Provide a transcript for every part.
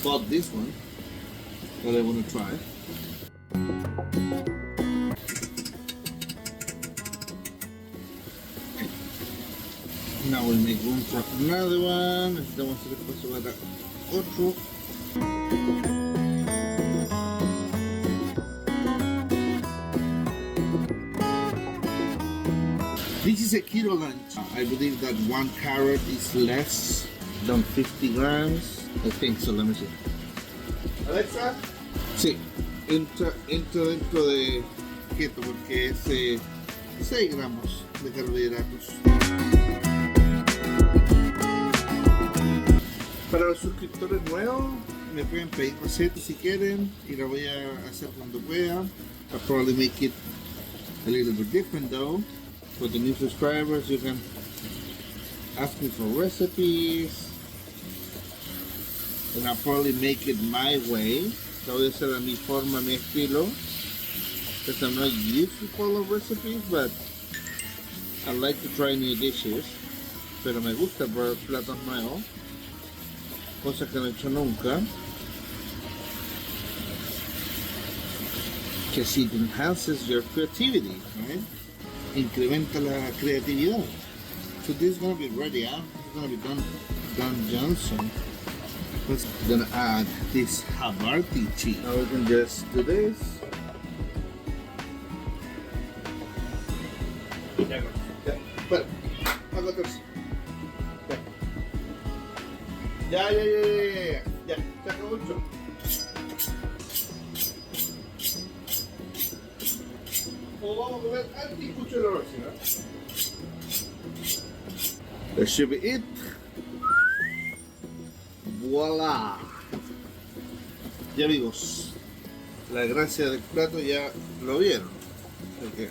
bought this one that I want to try. Now we'll make room for another one. Necesitamos hacer espacio para otro. This is a keto lunch. I believe that 1 carrot is less than 50 grams. I think so. Let me see. Alexa? Sí, entra dentro de keto porque es 6 gramos de carbohidratos. Para los suscriptores nuevos, me pueden pedir recetas si quieren y la voy a hacer cuando pueda. I'll probably make it a little bit different though. For the new subscribers, you can ask me for recipes and I'll probably make it my way. Lo voy a hacer a mi forma, a mi estilo. Because I'm not used to follow recipes, but I like to try new dishes. Pero me gusta probar platos nuevos. Cosas que no he hecho nunca. Because it enhances your creativity, right? Incrementa la creatividad. So this is going to be ready, huh? It's going to be done Johnson. We're going to add this Havarti cheese. Now we can just do this. But, hago tres. Ya, se acabó el show. O vamos a comer anticucho el olor, ¿no? That should be it. Voila. Ya amigos, la gracia del plato ya lo vieron. Okay.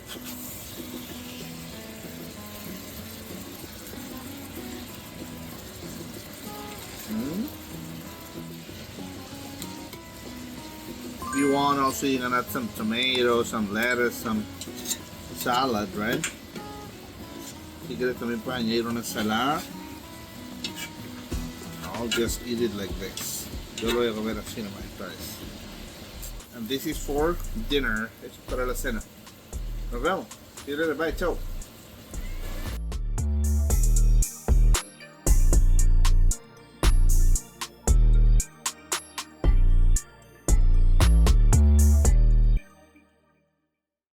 If you want, also you can add some tomatoes, some lettuce, some salad, right? Si quieres también puedes añadir una ensalada. I'll just eat it like this. Yo lo voy a comer así nomás esta vez. And this is for dinner. Esto es para la cena. Nos vemos. See you later. Bye. Chao.